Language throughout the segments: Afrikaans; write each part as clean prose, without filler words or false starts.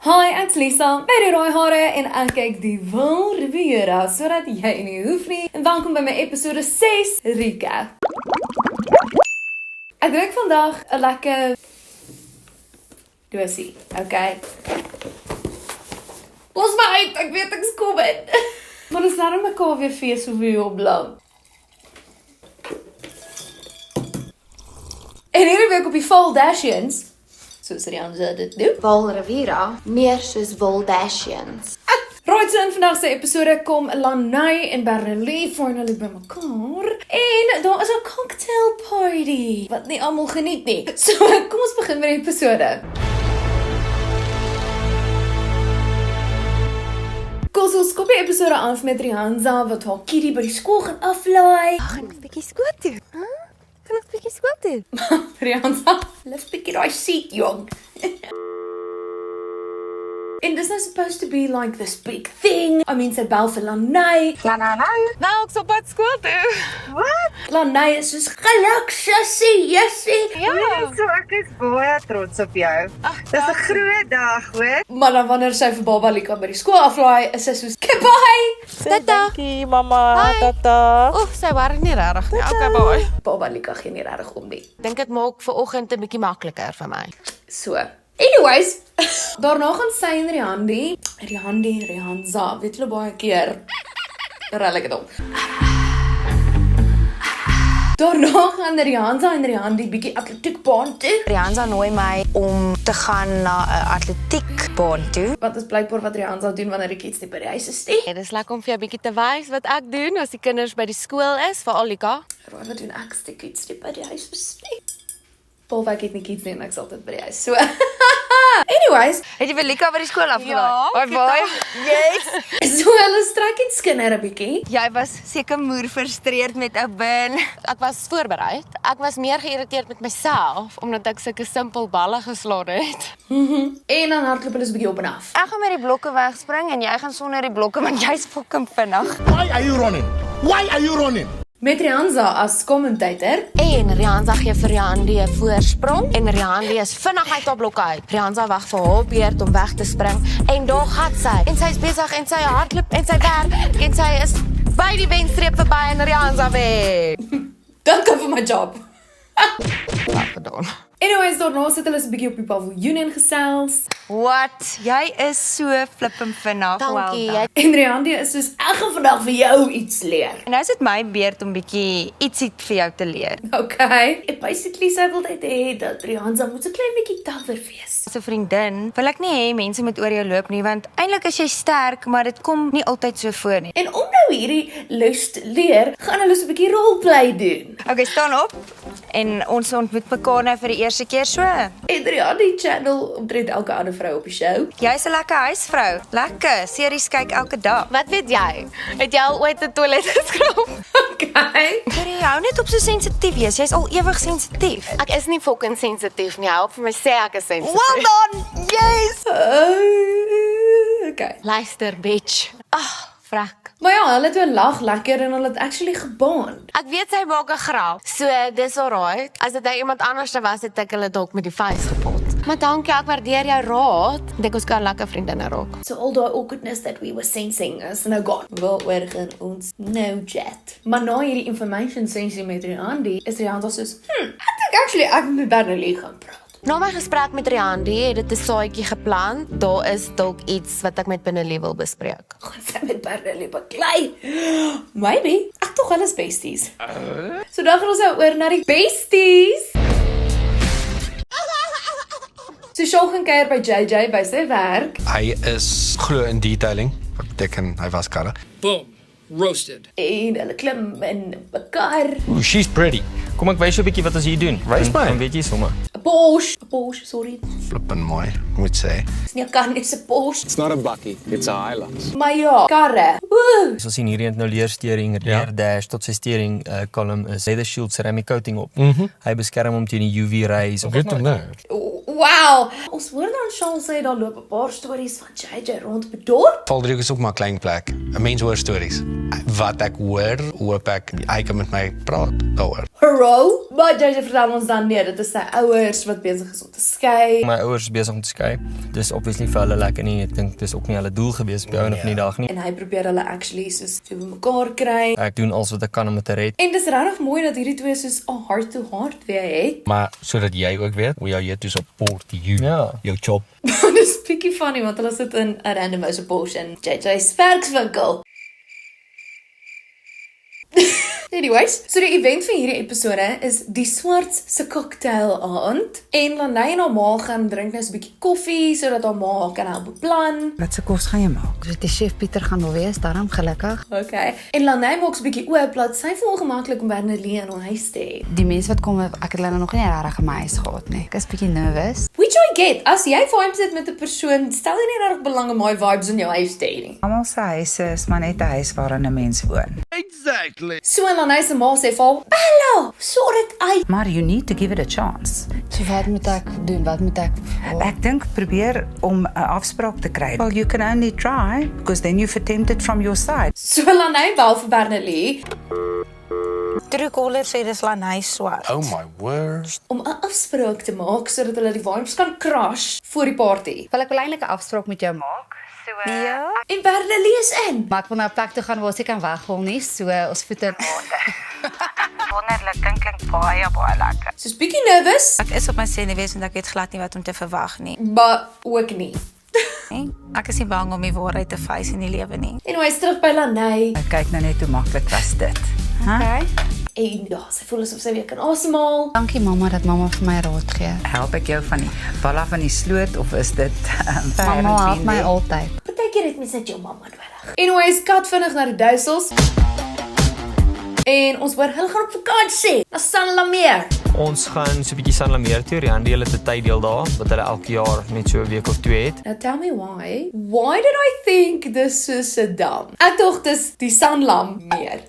Hi, ek's Lisa, by die rooi hare en ek kyk die Wil Riviera sodat jy nie hoef nie. En welkom by my episode 6 recap. Ek drink vandag 'n lekker dosie, okay? Los my uit, ek weet ek's kom in. Maar ons laat mekaar weer fees hoe we opblam. En hierdie week op die Valdashians, soos Rian dit doen. Wil Riviera, meer soos Valdashians. Right, so in vandag se episode kom Lanai en Bernelie finally by mekaar. En daar is 'n cocktail party wat nie almal geniet nie. So kom ons begin met die episode. Ons skop die episode af met Rihanza wat haar kitty by die skool gaan aflaai. Gaan ons bietjie skool toe? Gaan ons bietjie skool toe? Rihanza, lift bietjie daai seat, jong. And this is supposed to be like this big thing. I mean, sy bel vir Lanai. Nou, ek sal pad skool toe. Wat? Lanai is soos geluk, sussie, jessie. Ja. So ek is baie trots op jou. Dis 'n groot dag, hoor. Maar dan wanneer sy vir Baba Lika by die skool aflaai, is sy soos, "Goodbye." Tata. Dankie, mamma. Hi. Tata. Oef, sy worry nie regtig nie. Okay, bye. Baba Lika gee nie regtig om nie. Dink dit maak vir oggend 'n bietjie makliker vir my. So. Anyways, daarna gaan sy en Rihanza, weet julle baie keer. Regtig dit om. Daarna gaan Rihanza en Rihanna bietjie atletiekbaan toe. Rihanza nooi my om te gaan na 'n atletiekbaan toe. Wat is blykbaar wat Rihanza doen wanneer die kids nie by die huis is nie. Dit is lekker om vir jou 'n bietjie te wys wat ek doen as die kinders by die skool is, vir Alika. Wat doen ek as die kids nie by die huis is nie? Behalwe ek het nie kids nie en ek is altyd by die huis. So, anyways, Het jy vir Lika by die skool afgelaai? Ja, Hoi boy. Yes. so hulle strek en skinder 'n bietjie. Jy was seker moer frustreerd met ou bin. Ek was voorberei. Ek was meer geïrriteerd met myself omdat ek sulke simpel balle geslaan het. En dan hardloop hulle so 'n bietjie op en af. Ek gaan met die blokke wegspring en jy gaan sonder die blokke want jy's fucking vinnig. Why are you running? Why are you running? Met Rihanza as commentator. En Rihanza gee vir Rihanna 'n voorsprong en Rihanna is vinnig uit haar blokke uit. Rihanza wag vir haar beurt om weg te spring en daar gaan sy. En sy is besig en sy hardloop en sy werk en sy is by die wenstreep verby en Rihanza wen. Dankie vir my job. Wat gedaan? Anyways, daarna sit hulle so 'n bietjie op die paviljoen en gesels. What? Jy is so flippin vinnig. Dankie. Well done. En Rihanna is soos, ek gaan vandag vir jou iets leer. En nou is dit my beurt om bietjie ietsie vir jou te leer. Okay. En basically sy wil net hê dat Rihanna moet so 'n klein bietjie tougher wees. As 'n vriendin wil ek nie hê mense moet oor jou loop nie want eintlik is jy sterk, maar dit kom nie altyd so voor nie. En om nou hierdie les te leer, gaan hulle so 'n bietjie roleplay doen. Okay, staan op. En ons ontmoet mekaar nou vir die eerste keer so. En Rihanna channel omtrent elke ander vrou op die show. Jy's 'n lekker huisvrou. Lekker. Series kyk elke dag. Wat weet jy? Het jy al ooit 'n toilet geskraap? Okay. Jy hou net op so sensitief wees. Jy's al ewig sensitief. Ek is nie fucking sensitief nie. Help vir my sê ek is sensitief. Well done. Yes. Okay. Luister, bitch. Vrek. Maar ja, hulle het wel lag lekker en hulle het actually gebond. Ek weet sy maak 'n grap. So, dis alright. As dit nou iemand anders was, het ek hulle dalk met die face gepot. Maar dankie, ek waardeer jou raad. Ek dink ons kan lekker vriendinne raak. So all the awkwardness that we were sensing is now gone. Waaroor gaan ons nou chat? Maar na hierdie information sessie met Rihanna, is Rihanna soos, ek dink actually ek moet met Bernelie gaan praat. Na my gesprek met Rihanna het dit 'n saadjie geplant. Daar is dalk iets wat ek met Bernelie wil bespreek. Gaan sy met Bernelie baklei? Maybe. Ek tog hulle is besties. So dan gaan ons nou oor na die besties. So Shaw gaan kuier by JJ by sy werk. Hy is glo in detailing, wat beteken hy was karre. Boom. Roasted. En hulle klim in 'n kar. Ooh, she's pretty. Kom ek wys jou 'n bietjie wat ons hier doen. Wys my. Dan weet jy sommer. 'n Porsche, sorry. Flippin mooi, moet sê. Dis nie 'n kar nie, dis 'n Porsche. It's not a bakkie, it's a Hilux. Maar ja, karre. Woe! Ons sien hierdie het nou leerstering, rear dash tot sy steering column is leather shield ceramic coating op. Hy beskerm hom teen die UV rays. Weet hom nou. Wow. Ons hoor dan Charles sê daar loop 'n paar stories van JJ rond op die dorp. Valdriehoek is ook maar 'n klein plek. 'n Mens hoor stories. Wat ek hoor, hoop ek hy kan met my praat daaroor. Hurro. Maar JJ vertel ons dan nee, dit is sy ouers wat besig is om te skei. My ouers is besig om te skei. Dis obviously vir hulle lekker nie. Ek dink dis ook nie hulle doel gewees op die einde van die dag nie. En hy probeer hulle actually soos so bymekaar kry. Ek doen alles wat ek kan om dit te red. En dis regtig mooi dat hierdie twee soos 'n heart to heart weer het. Maar sodat jy ook weet hoe jou to support you. Ja. Jou job. Dis bietjie funny want hulle sit in 'n random house abortion JJ's werkswinkel. Anyways, so die event van hierdie episode is die Swarts se cocktail aand en Lanay en haar ma gaan drink nou so 'n bietjie koffie sodat haar ma kan help beplan. Wat se kos gaan jy maak? So die chef Pieter gaan wel wees, daarom gelukkig. Okay. En Lanay maak so 'n bietjie oop plaas. Sy voel ongemaklik om Bernelie in haar huis te hê. Die mense wat kom, ek het hulle nog nie regtig in my huis gehad nie. Ek is bietjie nervous. Which I get. As jy vibes het met 'n persoon, stel jy nie regtig belang om my vibes in jou huis te hê nie. Almal se huise is maar net 'n huis waarin 'n mens woon. So en Lanay se ma sê vir haar, "Hallo, sort dit uit." Maar you need to give it a chance. So wat moet ek doen? Wat moet ek Ek dink probeer om 'n afspraak te kry. Well, you can only try because then you've attempted from your side. So Lanay bel vir Bernelie Truecaller sê dis Lanay Swart. Oh my word. om 'n afspraak te maak sodat hulle die vibes kan crash voor die party. Wil ek wel eintlik 'n afspraak met jou maak? So Ja. En Bernelie is in. maar ek wil na 'n plek toe gaan waar ons nie kan weghol nie. So ons voete Wonderlik, klink baie lekker. So's bietjie nervous, Ek is op my senuwees en ek weet glad nie wat om te verwag nie. maar ook nie. Ek is nie bang om die waarheid te face in die lewe nie. Anyways, terug by Lanay. Ek kyk nou net hoe maklik was dit. Okay. En ja, sy voel asof sy weer kan asemhaal. Dankie mamma dat mamma vir my raad gee. Help ek jou van die val af van die sloot of is dit Mamma help my altyd. Partykeer het mens net jou mamma nodig. Anyways, kat vinnig na die duisels. En ons hoor hulle gaan op vakansie na San Lamer. Ons gaan so 'n bietjie San Lamer toe. Rian hulle het 'n tyddeel daar wat hulle elke jaar net so 'n week of 2 het. Now tell me why. Why did I think this is a dam? Ek dink dis die Sanlam meer.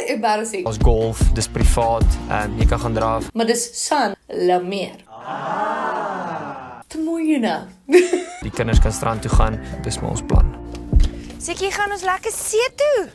Embarrassing. Ons golf, dis privaat en jy kan gaan draf. Maar dis San Lamer. Te mooi nou. Die kinders kan strand toe gaan. Dis maar ons plan. Seker gaan ons lekker see toe.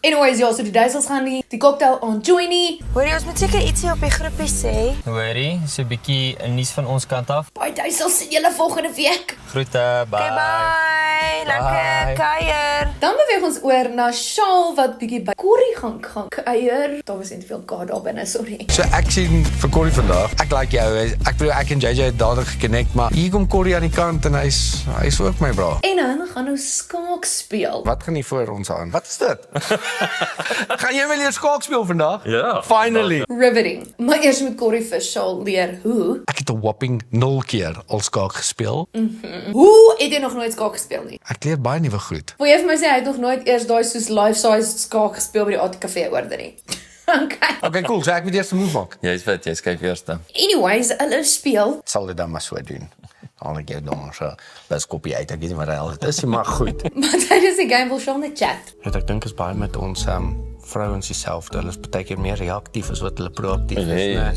Anyways, ja, so die duisels gaan die cocktail on joinie. Hoor jy ons moet seker ietsie op die groepie sê. Hoorie, so 'n bietjie 'n nuus van ons kant af. Baie duisels sien julle volgende week. Groete, bye. Okay, bye. Lekker kuier. Dan beweeg ons oor na Shaal wat bietjie by Corrie gaan kuier. Daar was nie te veel K daar binne, sorry. So ek sien vir Corrie vandag. Ek like jou. Ek bedoel ek en JJ het dadelik gekonnekt, maar hier kom Corrie aan die kant en hy's ook my bra. En hulle gaan nou skaak speel. Wat gaan nie voor ons aan? Wat is dit? Gaan jy wel eers skaak speel vandag? Ja. Finally. Riveting. Maar eers moet Corrie vir Shaal leer hoe. Ek het 'n whopping 0 keer al skaak gespeel. Hoe het jy nog nooit skaak gespeel nie? Ek leer baie nuwe goed. Wil jy vir my sê hy het nog nooit eers daai soos life-size skaak gespeel by die ATKV oorde nie? Okay. Okay, cool. So ek moet eers 'n move maak. Jy's fit, jy skryf eerste. Anyways, hulle speel. Sal dit dan maar so doen. Al ek jou dan so bes kopie uit. Ek weet nie wat hy is nie, maar goed. Maar tydens die game wil Shaal net chat. Ek dink is baie met ons vrouens dieselfde. Hulle is baie keer meer reaktief as wat hulle proaktief is,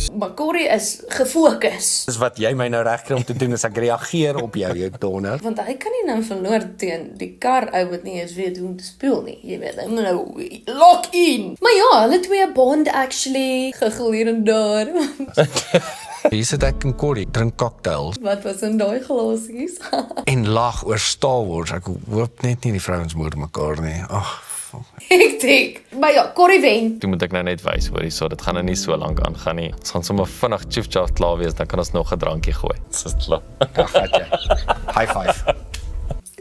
né? Maar Corrie is gefokus. Dis wat jy my nou reg kry om te doen is ek reageer op jou donder. Want hy kan nie nou verloor teen die kar ou wat nie eens weet hoe om te speel nie. Jy weet, hy moet nou lock in. Maar ja, hulle twee bond actually gegil hier en daar. Hier sit ek en Corrie, drink cocktails Wat was in daai glasies? en lag oor Star Wars. Ek hoop net nie die vrouens moord mekaar nie. Ag, Hektiek. Maar ja, Corrie wen. Toe moet ek nou net wys, hoorie, so dit gaan nou nie so lank aangaan nie. Ons gaan sommer vinnig chief-chat klaar wees, dan kan ons nog 'n drankie gooi. Dis klaar. gat jy. High five.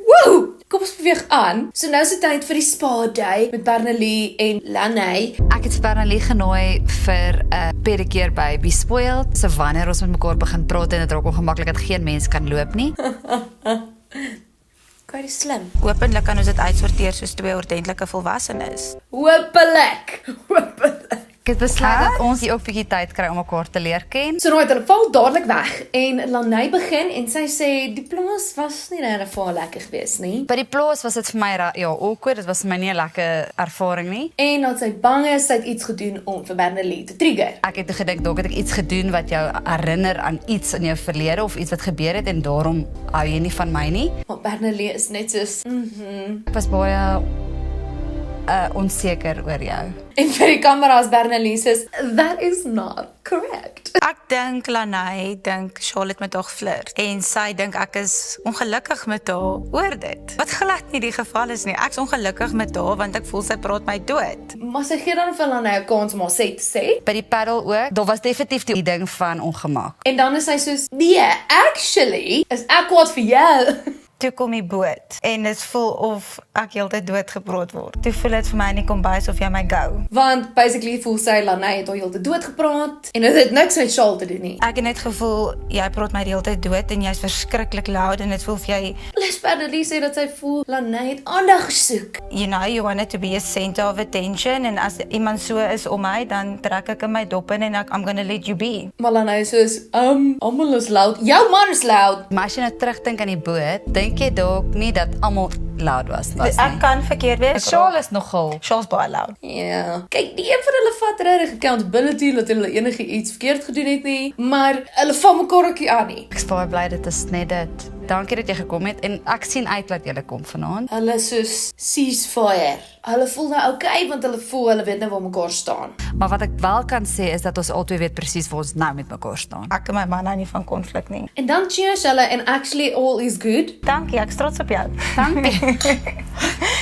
Woew! Kom ons beweeg aan. So nou is dit tyd vir die spa day met Bernelie en Lanay. Ek het Bernelie genooi vir 'n pedikeer by Be Spoiled. So wanneer ons met mekaar begin praat en dit raak ongemaklik dat geen mens kan loop nie. Kyk, dis slim. Hoopelik kan ons dit uitsorteer soos twee ordentlike volwassenes. Hoopelik. Hoopelik. Ek het besluit dat ons hier ook 'n bietjie tyd kry om mekaar te leer ken. So nou het hulle val dadelik weg en Lanay begin en sy sê die plaas was nie regtig vir haar lekker geweest nie. By die plaas was dit vir my awkward, dit was vir my nie 'n lekker ervaring nie. En dat sy bang is, sy het iets gedoen om vir Bernelie te trigger. Ek het gedink dalk het ek iets gedoen wat jou herinner aan iets in jou verlede of iets wat gebeur het en daarom hou jy nie van my nie. Maar Bernelie is net soos, Ek was baie onseker oor jou. En vir die kamera's Bernelie sê, that is not correct. Ek dink Lanay dink Charlotte met haar flirt en sy dink ek is ongelukkig met haar oor dit. Wat glad nie die geval is nie. Ek's ongelukkig met haar want ek voel sy praat my dood. Maar sy gee dan vir Lanay 'n kans om haar sê te sê. By die paddle ook, daar was definitief die ding van ongemak. En dan is sy soos, nee, actually, is ek kwaad vir jou. Toe kom die boot en dit voel of ek heeltyd doodgepraat word. Toe voel dit vir my in die kombuis of jy my gou. Want basically voel sy Lanay het haar heeltyd doodgepraat en dit het niks met Charlotte te doen nie. Ek het net gevoel jy praat my die hele tyd dood en jy's verskriklik loud en dit voel of jy Bernelie sê dat sy voel Lanay het aandag gesoek. you want it to be a center of attention en as iemand so is om my dan trek ek in my dop in en I'm gonna let you be. Maar Lanay sê, almal is loud. Jou man is loud. Maar as jy nou terugdink aan die boot, dink jy dalk nie dat almal loud was nie. Ek kan verkeerd wees. Charles is nogal. Charles baie loud. Ja. Kyk, die een van hulle vat regtig accountability dat hulle enige iets verkeerd gedoen het nie, maar hulle val mekaar ook nie aan nie. Ek is baie bly dit is net dit. Dankie dat jy gekom het en ek sien uit dat jy kom vanaand. Hulle soos ceasefire. Hulle voel nou okay want hulle voel hulle weet nou waar mekaar staan. Maar wat ek wel kan sê is dat ons albei weet presies waar ons nou met mekaar staan. Ek en my man hou nie van konflik nie. En dan cheers hulle en actually all is good. Dankie, ek is trots op jou. Dankie.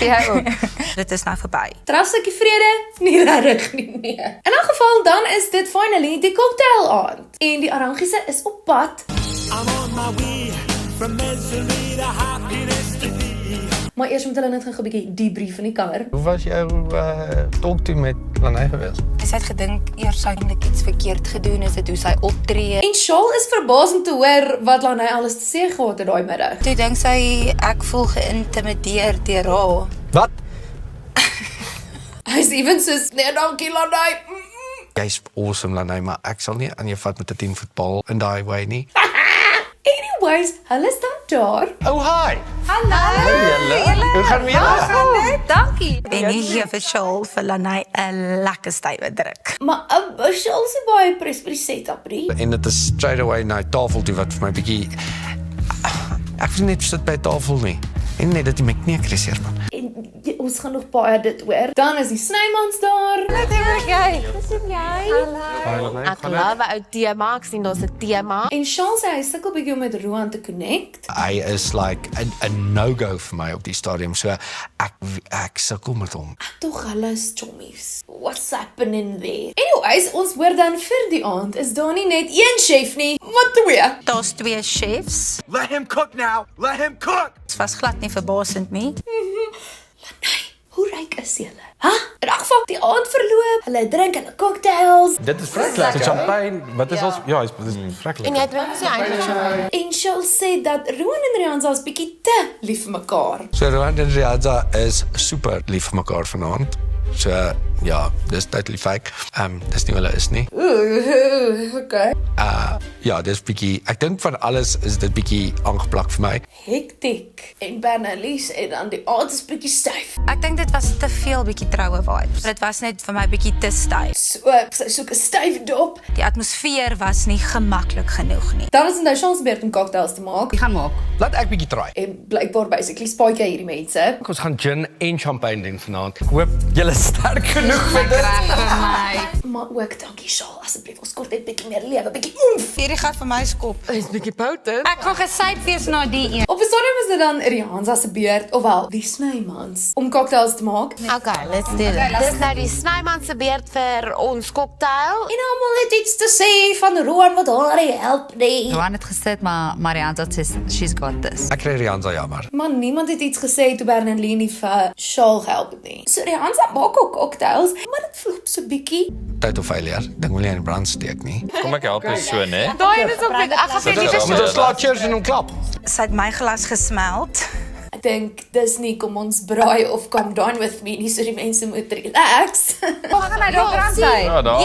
Jy ook. Dit is nou verby. Trassekie vrede? Nie regtig nie. Nee. In 'n geval dan is dit finally die cocktail-aand en die Arrangiese is op pad. I'm on my way from misery to happiness to be. Maar eers moet hulle net gou 'n bietjie debrief in die kamer. Hoe was jou talk toe met Lanay geweest? Sy het gedink eers sy het iets verkeerd gedoen, is dit hoe sy optree. En Charles is verbaas om te hoor wat Lanay alles te sê gehad het daai middag. Toe dink sy ek voel geïntimideer deur haar. Wat? Hy's even soos, nee dankie Lanay. Jy's awesome Lanay, maar ek sal nie aan jou vat met 'n 10 voetbal in daai way nie. Anyways, hulle staan daar. Oh hi. Hallo. Hoe gaan met julle? Dankie. En nie gee vir Charles vir Lanay 'n lekker stywe druk. Maar Charles is baie press vir die setup nie. En dit is straight away na die tafel toe wat vir my bietjie ek wil net sit by die tafel nie. En net dat jy my knie kruiseer man. En ons gaan nog baie dit hoor. Dan is die snymans daar. Dis jy. Hallo. Ek love ou tema, ek sien daar's 'n tema. En Charles sê hy sukkel bietjie om met Roan te connect. Hy is like 'n no-go vir my op die stadium. So ek sukkel met hom. Tog hulle is chommies. What's happening there? Anyways, ons hoor dan vir die aand is daar nie net een chef nie, maar twee. Daar's 2 chefs. Let him cook now. Let him cook. Dit was glad nie verbasend nie. Lanay, hoe ryk is julle? Ha? In elk geval die aand verloop. Hulle drink hulle cocktails. Dit is vrek lekker. Champagne, wat is ons? Ja, dit is vrek En jy drink sy eintlik champagne. En Charles sê dat Roan en Rianza is bietjie te lief vir mekaar. So Roan en Rianza is super lief vir mekaar vanaand. So ja, dis totally fake. Dis nie wat hulle is nie. Okay. Ja, dis bietjie ek dink van alles is dit bietjie aangeplak vir my. Hektiek. En Bernelie en dan die aand is bietjie styf. Ek dink dit was te veel bietjie troue vibes. Dit was net vir my bietjie te styf. So, sy soek 'n styf dop. Die atmosfeer was nie gemaklik genoeg nie. Dan is dit nou Charles beurt om cocktails te maak. Ek gaan maak. Laat ek bietjie try. En blykbaar basically spaaik jy hierdie mense. Ons gaan gin en champagne doen vanaand. Ek hoop julle is sterk genoeg vir dit. Maar ook dankie Charles, asseblief ons kort net bietjie meer lewe, bietjie oef. Hierdie gaan vir my skop. Hy's bietjie potent. Ek gaan gesyp wees na die een. Op 'n stadium is dit dan Rianza se beurt, ofwel die snymans, om cocktails te maak. Okay, let's do it. Dis nou die snyman se beurt vir ons cocktail. En almal het iets te sê van Roan wat haar nie help nie. Johan het gesit, maar Marianne sê she's got this. Ek kry Rianza jammer. Maar niemand het iets gesê toe Bernelie nie vir Charles help het nie. So Rianza maak ook cocktails, maar dit flop so bietjie. Total failure. Dink wil nie in die brand steek nie. Kom ek help jou so, né? Daai is op dit. Ek gaan vir die Moet ons laat cheers en hom klap. Sy het my glas gesmelt. Ek dink dis nie kom ons braai of come down with me nie, so die mense moet relax. Gaan my dokter aan sy. Ja, daar.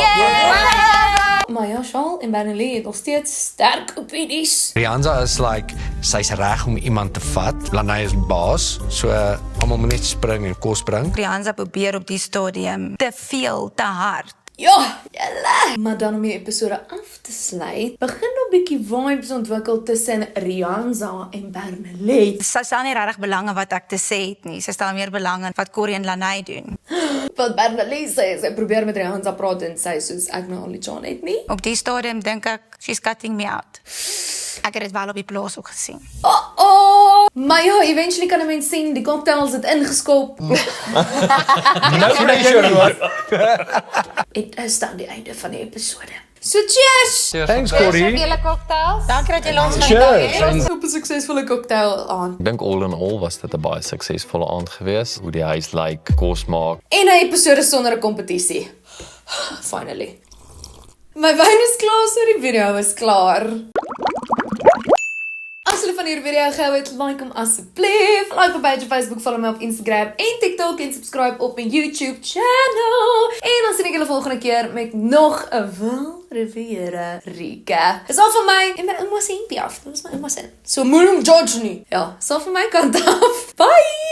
Maar ja, Shaal en Bernelie het nog steeds sterk opinies. Rihanna is like, sy's reg om iemand te vat. Lanai is baas, so almal moet net spring en kos bring. Rihanna probeer op die stadium te veel, te hard. Ja, julle. Maar dan om die episode af te sluit, begin nog 'n bietjie vibes ontwikkel tussen Rihanna en Bernelie. Sy stel nie regtig belang in wat ek te sê het nie. Sy stel meer belang in wat Corrie en Lanai doen. Wat Bernelie sê, sy probeer met Rihanna praat en sy soos ek nou al die John het nie. Op die stadium dink ek, she's cutting me out. Ek het dit wel op die plaas ook gesien. Maar ja, eventually kan 'n mens sien, die cocktails het ingeskop. Nou pressure. Dit is dan die einde van die episode. So cheers! Thanks, Corrie. Julle cocktails. Dankie dat jy ons Cheers. Dit was 'n suksesvolle cocktail aan. Ek dink all in all was dit 'n baie suksesvolle aand geweest. Hoe die huis lyk, kos maak. En 'n episode sonder 'n kompetisie. Finally. My wyn is klaar, so die video is klaar. As julle van hierdie video gehou het, like hom asseblief. Like my page op Facebook, follow my op Instagram en TikTok en subscribe op my YouTube channel. En dan sien ek julle volgende keer met nog 'n Wil Riviera recap. Dis al van my en my ouma se hempie af. Dit is my ouma se. So moenie hom judge nie. Ja, dis al van my kant af. Bye!